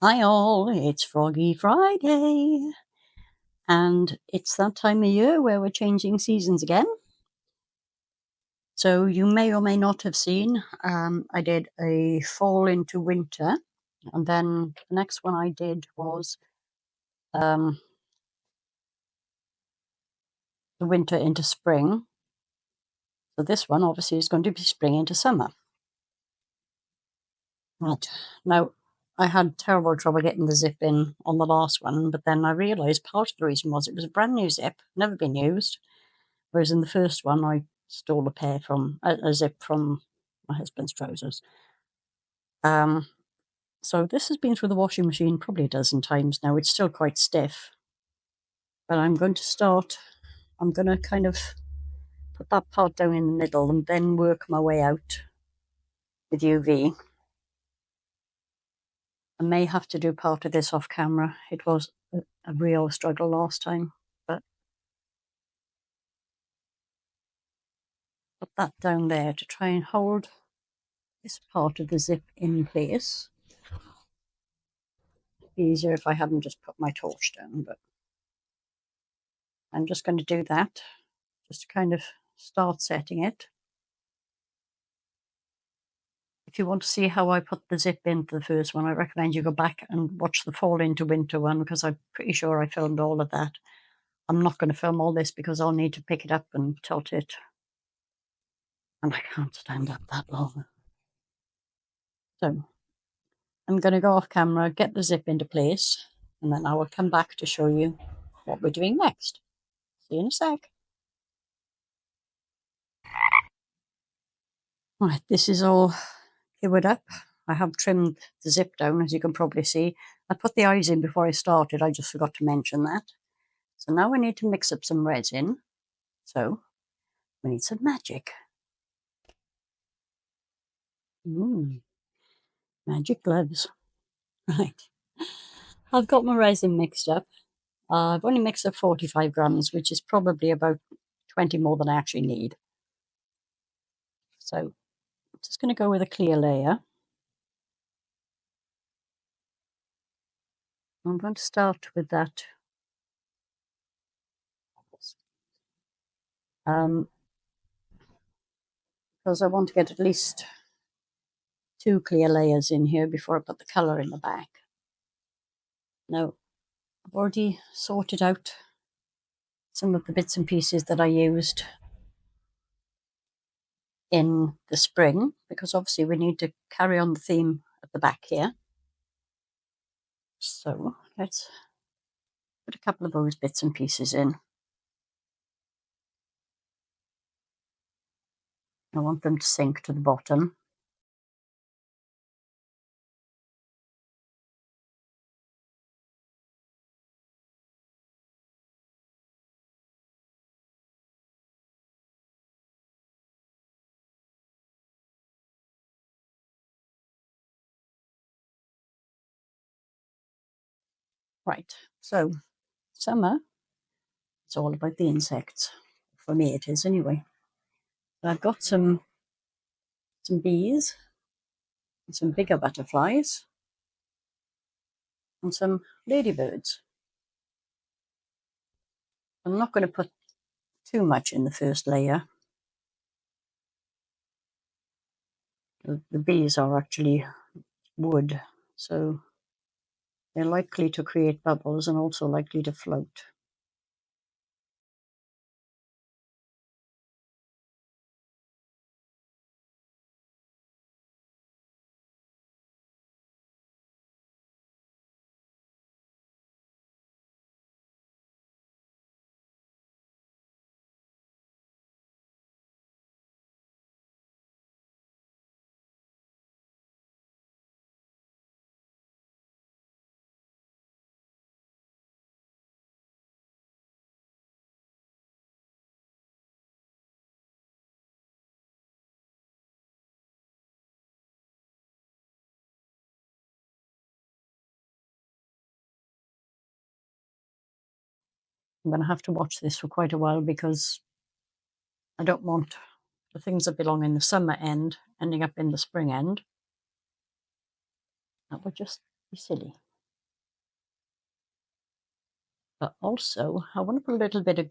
Hi all, it's Froggy Friday, and it's that time of year where we're changing seasons again. So you may or may not have seen, I did a fall into winter, and then the next one I did was the winter into spring. So this one obviously is going to be spring into summer. Right, now I had terrible trouble getting the zip in on the last one, but then I realised part of the reason was it was a brand new zip, never been used. Whereas in the first one, I stole a zip from my husband's trousers. So this has been through the washing machine probably a dozen times now. It's still quite stiff. But I'm going to kind of put that part down in the middle and then work my way out with UV. I may have to do part of this off camera. It was a real struggle last time, but put that down there to try and hold this part of the zip in place. It'd be easier if I hadn't just put my torch down, but I'm just going to do that, just to kind of start setting it. If you want to see how I put the zip into the first one, I recommend you go back and watch the fall into winter one, because I'm pretty sure I filmed all of that. I'm not going to film all this because I'll need to pick it up and tilt it, and I can't stand up that long. So I'm going to go off camera, get the zip into place, and then I will come back to show you what we're doing next. See you in a sec. Right, this is all covered up. I have trimmed the zip down, as you can probably see. I put the eyes in before I started, I just forgot to mention that. So now we need to mix up some resin. So we need some magic. Magic gloves. Right. I've got my resin mixed up. I've only mixed up 45 grams, which is probably about 20 more than I actually need. So I'm just going to go with a clear layer. I'm going to start with that. Because I want to get at least 2 clear layers in here before I put the colour in the back. Now, I've already sorted out some of the bits and pieces that I used in the spring, because obviously we need to carry on the theme at the back here. So let's put a couple of those bits and pieces in. I want them to sink to the bottom. Right, so summer, it's all about the insects. For me it is anyway. I've got some bees, and some bigger butterflies, and some ladybirds. I'm not going to put too much in the first layer. The bees are actually wood, so they're likely to create bubbles and also likely to float. I'm going to have to watch this for quite a while, because I don't want the things that belong in the summer end ending up in the spring end. That would just be silly. But also, I want to put a little bit of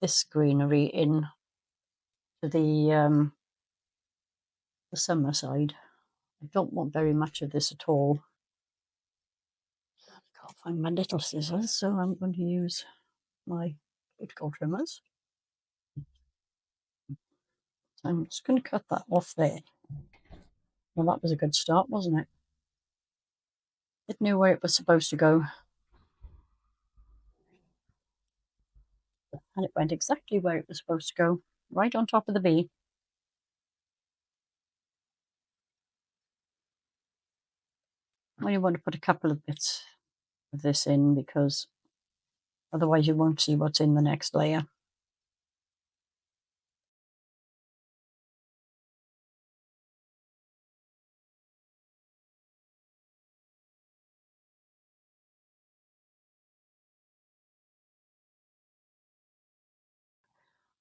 this greenery in to the summer side. I don't want very much of this at all. I can't find my little scissors, so I'm going to use my cuticle trimmers. So I'm just going to cut that off there. Well, that was a good start, wasn't it? It knew where it was supposed to go. And it went exactly where it was supposed to go, right on top of the bee. Well, you want to put a couple of bits of this in because otherwise you won't see what's in the next layer.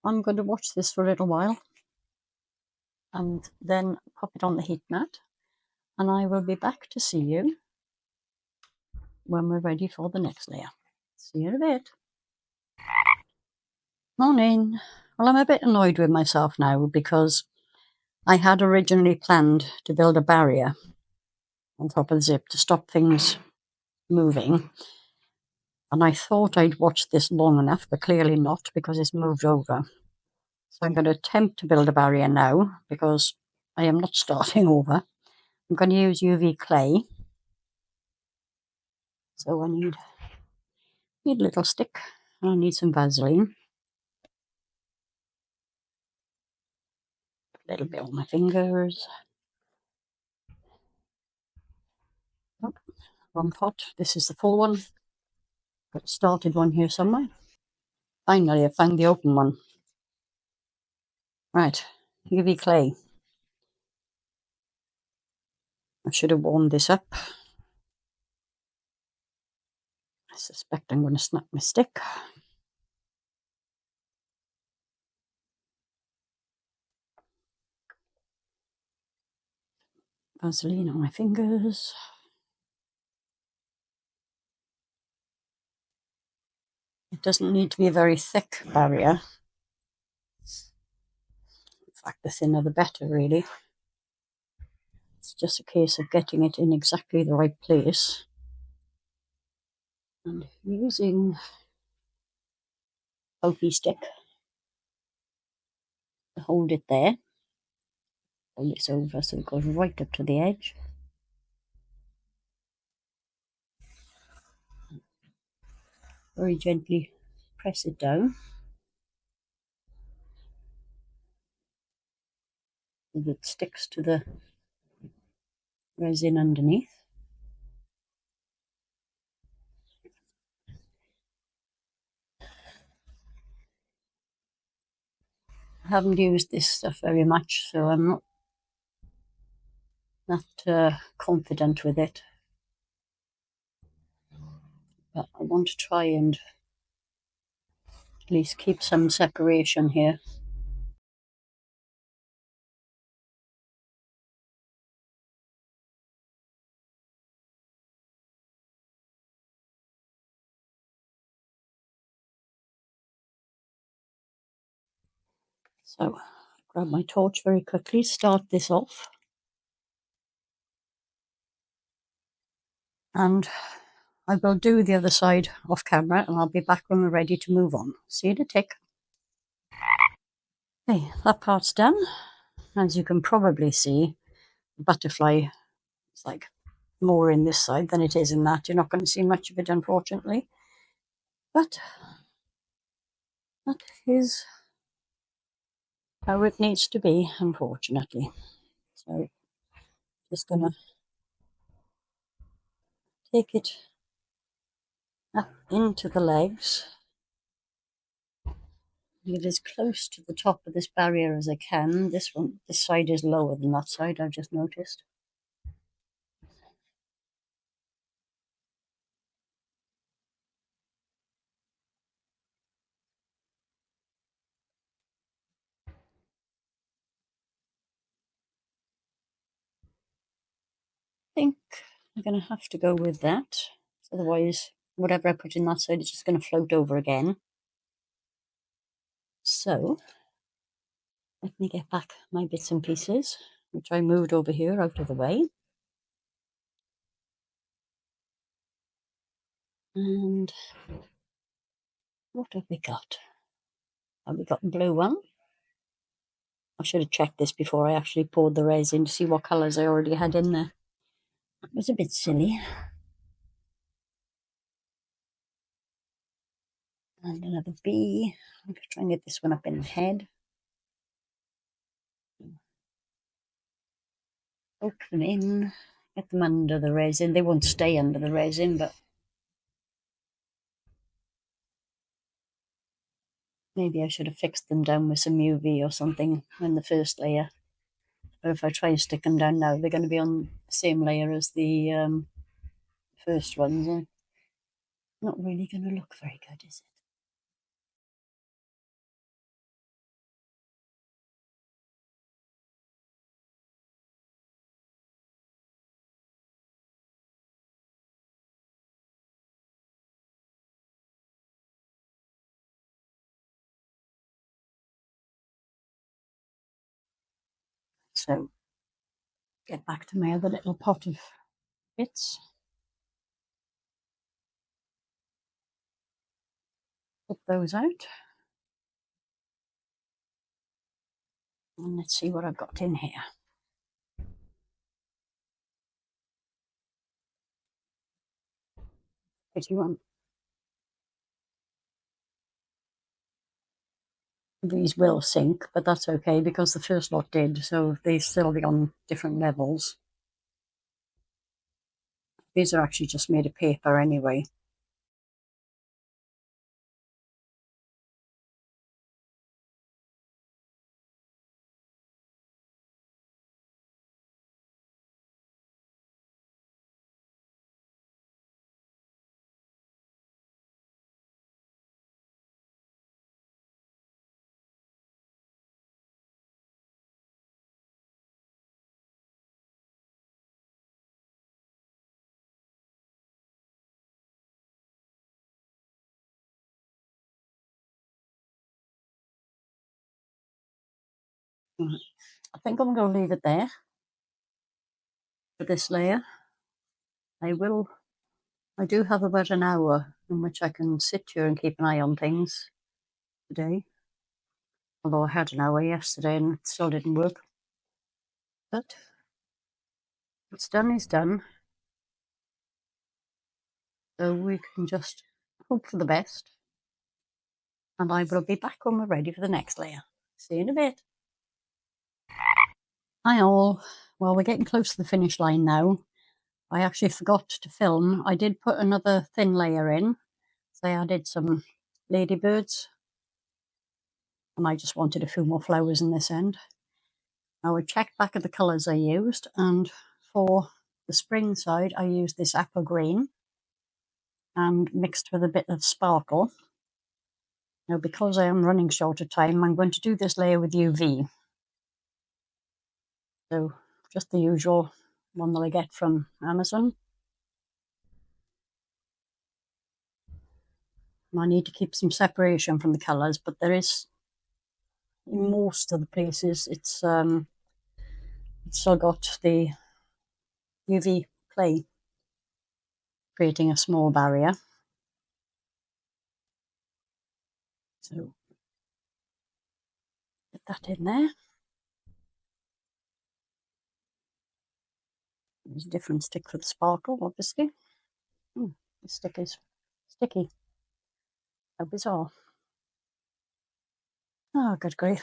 I'm going to watch this for a little while and then pop it on the heat mat, and I will be back to see you when we're ready for the next layer. See you in a bit. Morning. Well, I'm a bit annoyed with myself now because I had originally planned to build a barrier on top of the zip to stop things moving. And I thought I'd watched this long enough, but clearly not because it's moved over. So I'm going to attempt to build a barrier now because I am not starting over. I'm going to use UV clay. So I need a little stick and I need some Vaseline. A little bit on my fingers. Oh, wrong pot. This is the full one. Got a started one here somewhere. Finally, I found the open one. Right, UV clay. I should have warmed this up. I suspect I'm going to snap my stick. Vaseline on my fingers. It doesn't need to be a very thick barrier. In fact, the thinner the better, really. It's just a case of getting it in exactly the right place. And using a pokey stick to hold it there. Hold this over so it goes right up to the edge. Very gently press it down so that it sticks to the resin underneath. I haven't used this stuff very much, so I'm not confident with it. But I want to try and at least keep some separation here. So grab my torch very quickly, start this off. And I will do the other side off camera and I'll be back when we're ready to move on. See you in a tick. Okay, that part's done. As you can probably see, the butterfly is like more in this side than it is in that. You're not going to see much of it, unfortunately. But that is how it needs to be, unfortunately. So just going to take it up into the legs. Get as close to the top of this barrier as I can. This side is lower than that side, I've just noticed. I think I'm going to have to go with that. Otherwise, whatever I put in that side is just going to float over again. So let me get back my bits and pieces, which I moved over here out of the way. And what have we got? Have we got the blue one? I should have checked this before I actually poured the resin to see what colours I already had in there. That was a bit silly. And another bee. I'm just trying to get this one up in the head. Poke them in, get them under the resin. They won't stay under the resin, but maybe I should have fixed them down with some UV or something in the first layer. But if I try and stick them down now, they're going to be on the same layer as the first ones. And not really going to look very good, is it? So get back to my other little pot of bits. Put those out. And let's see what I've got in here. Pretty one. These will sink, but that's okay because the first lot did, so they still be on different levels. These are actually just made of paper anyway. I think I'm going to leave it there for this layer. I do have about an hour in which I can sit here and keep an eye on things today. Although I had an hour yesterday and it still didn't work. But what's done is done. So we can just hope for the best. And I will be back when we're ready for the next layer. See you in a bit. Hi all. Well, we're getting close to the finish line now. I actually forgot to film. I did put another thin layer in. So I added some ladybirds. And I just wanted a few more flowers in this end. I would check back at the colours I used, and for the spring side I used this apple green and mixed with a bit of sparkle. Now because I am running short of time, I'm going to do this layer with UV. So just the usual one that I get from Amazon. And I need to keep some separation from the colours, but there is, in most of the places, it's still got the UV clay creating a small barrier. So get that in there. There's a different stick for the sparkle, obviously. The stick is sticky. How bizarre. Oh, good grief.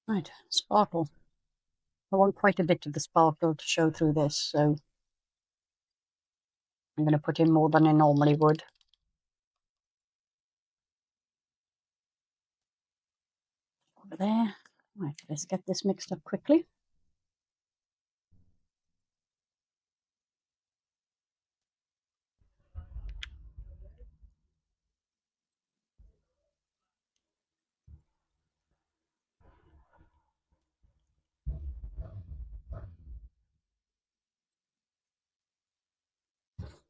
Right, sparkle. I want quite a bit of the sparkle to show through this, so I'm going to put in more than I normally would. Over there. Right, let's get this mixed up quickly.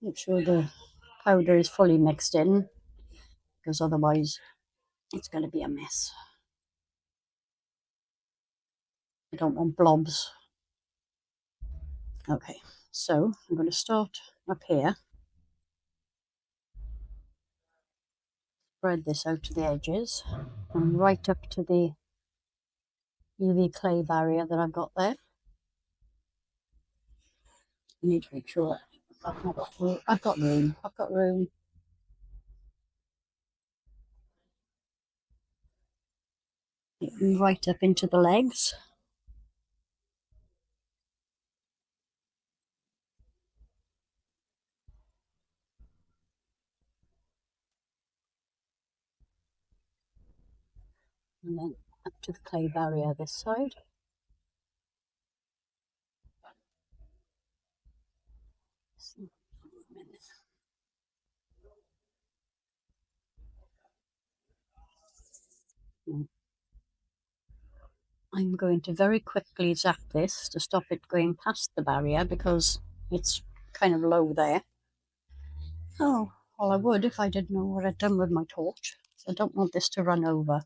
Make sure the powder is fully mixed in, because otherwise it's going to be a mess. I don't want blobs. Okay, so I'm going to start up here, spread this out to the edges, and right up to the UV clay barrier that I've got there. I need to make sure I've got room. I've got room. Right up into the legs. And then up to the clay barrier this side. I'm going to very quickly zap this to stop it going past the barrier because it's kind of low there. Oh, well, I would if I didn't know what I'd done with my torch. So I don't want this to run over.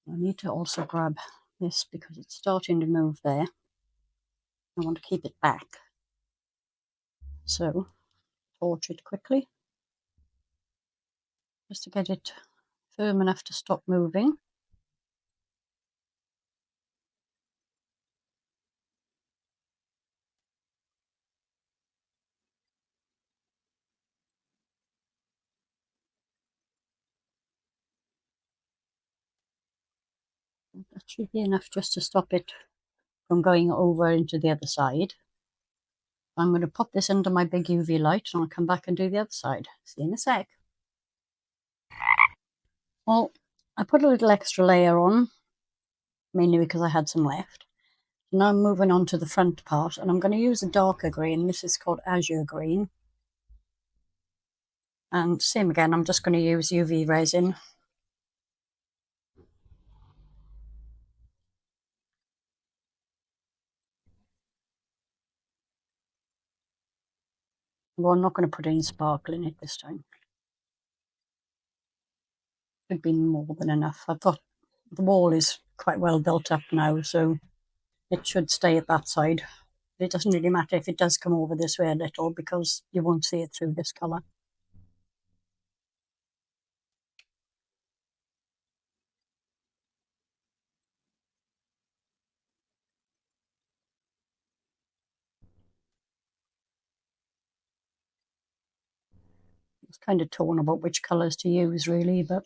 I need to also grab this because it's starting to move there. I want to keep it back. So, torch it quickly just to get it firm enough to stop moving. That should be enough just to stop it from going over into the other side. I'm going to pop this under my big UV light and I'll come back and do the other side. See you in a sec. Well, I put a little extra layer on, mainly because I had some left. Now I'm moving on to the front part, and I'm going to use a darker green. This is called azure green. And same again, I'm just going to use UV resin. Well, I'm not going to put any sparkle in it this time. Could be more than enough. I've got, the wall is quite well built up now, so it should stay at that side. It doesn't really matter if it does come over this way a little because you won't see it through this colour. It's kind of torn about which colours to use really, but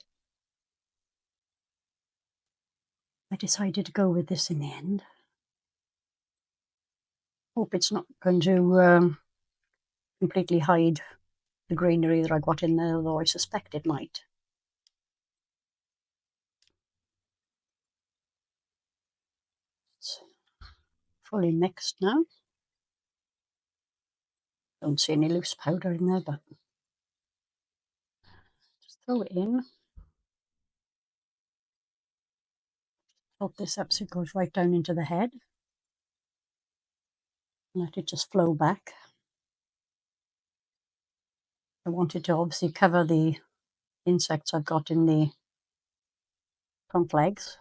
I decided to go with this in the end. Hope it's not going to completely hide the greenery that I got in there, although I suspect it might. It's fully mixed now. Don't see any loose powder in there, but just throw it in. Pop this up so it goes right down into the head. Let it just flow back. I want it to obviously cover the insects I've got in the front legs.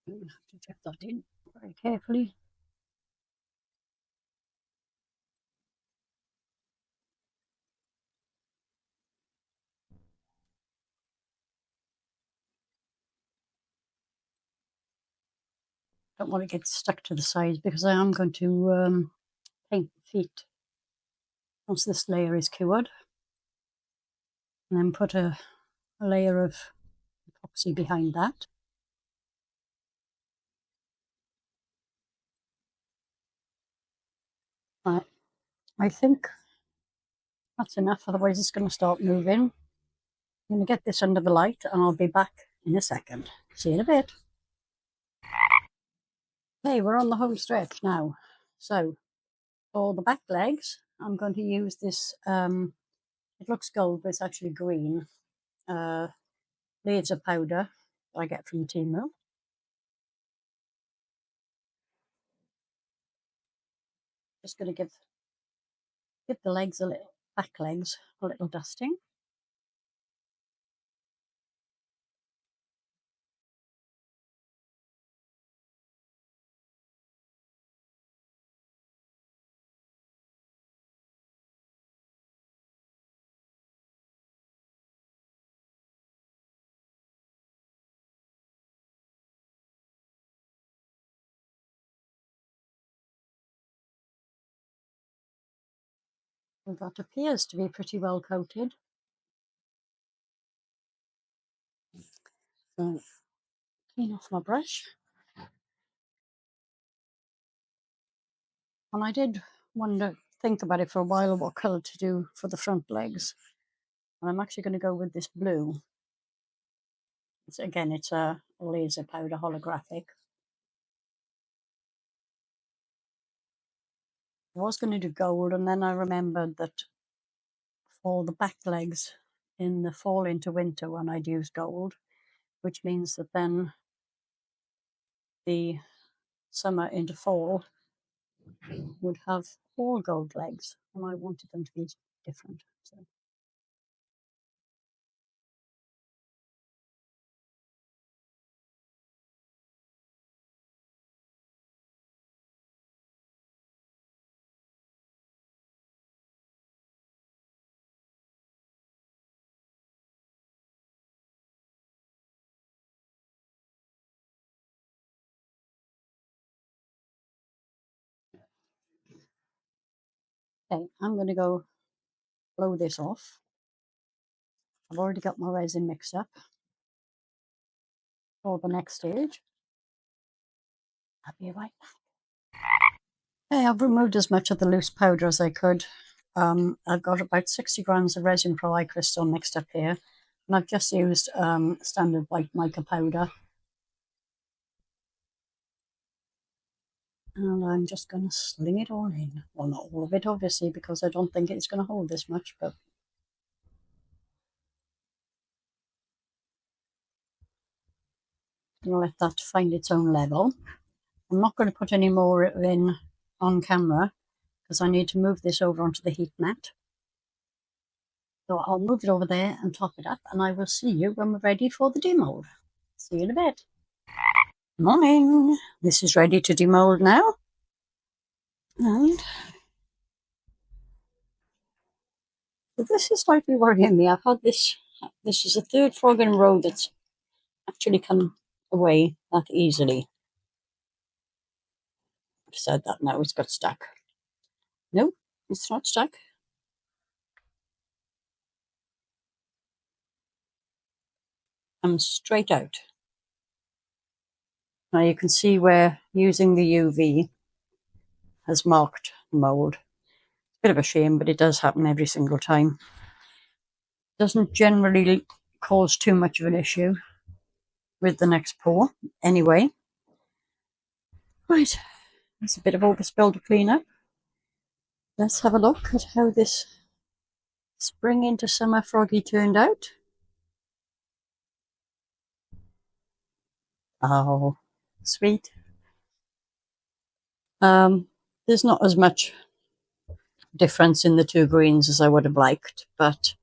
I'm going to have to check that in very carefully. Don't want to get stuck to the sides because I am going to paint the feet once this layer is cured, and then put a layer of epoxy behind that. Right. I think that's enough, otherwise it's going to start moving. I'm going to get this under the light and I'll be back in a second. See you in a bit. Okay, we're on the home stretch now. So for the back legs, I'm going to use this, it looks gold, but it's actually green, leaves of powder I get from Temu. Just going to give the legs a little, back legs a little dusting. And that appears to be pretty well coated. So clean off my brush. And I did think about it for a while what colour to do for the front legs. And I'm actually going to go with this blue. It's a laser powder holographic. I was going to do gold, and then I remembered that for the back legs in the fall into winter one I'd use gold, which means that then the summer into fall would have all gold legs, and I wanted them to be different. So. Okay, I'm going to go blow this off. I've already got my resin mixed up for the next stage. I'll be right back. Okay, I've removed as much of the loose powder as I could. I've got about 60 grams of resin for eye crystal mixed up here, and I've just used standard white mica powder. And I'm just going to sling it all in. Well, not all of it, obviously, because I don't think it's going to hold this much, but I'll let that find its own level. I'm not going to put any more in on camera because I need to move this over onto the heat mat. So I'll move it over there and top it up, and I will see you when we're ready for the demold. See you in a bit. Morning. This is ready to demold now. And this is slightly worrying me. I've had this is the third frog in a row that's actually come away that easily. I've said that now, it's got stuck. Nope, it's not stuck. I'm straight out. Now you can see where using the UV has marked the mould. Bit of a shame, but it does happen every single time. Doesn't generally cause too much of an issue with the next pour anyway. Right, that's a bit of overspill to clean up. Let's have a look at how this spring into summer froggy turned out. Oh, sweet. There's not as much difference in the two greens as I would have liked, but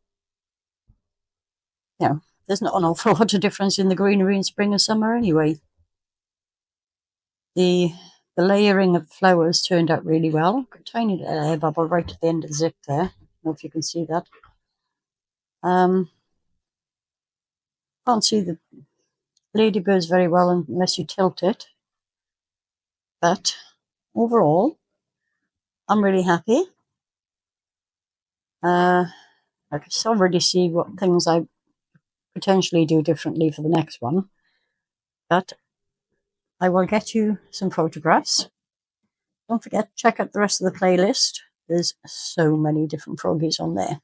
you know, there's not an awful lot of difference in the greenery in spring and summer anyway. The layering of flowers turned out really well. A tiny little air bubble right at the end of the zip there. I don't know if you can see that. Can't see the ladybirds very well unless you tilt it. But overall, I'm really happy. I can already see what things I potentially do differently for the next one. But I will get you some photographs. Don't forget, check out the rest of the playlist. There's so many different froggies on there.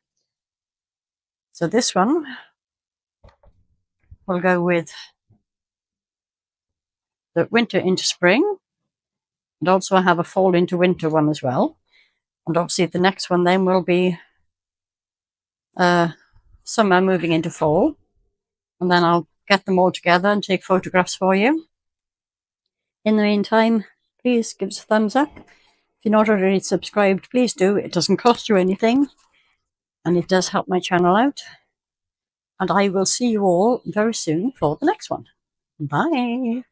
So this one will go with the winter into spring. And also I have a fall into winter one as well. And obviously the next one then will be summer moving into fall. And then I'll get them all together and take photographs for you. In the meantime, please give us a thumbs up. If you're not already subscribed, please do. It doesn't cost you anything, and it does help my channel out. And I will see you all very soon for the next one. Bye.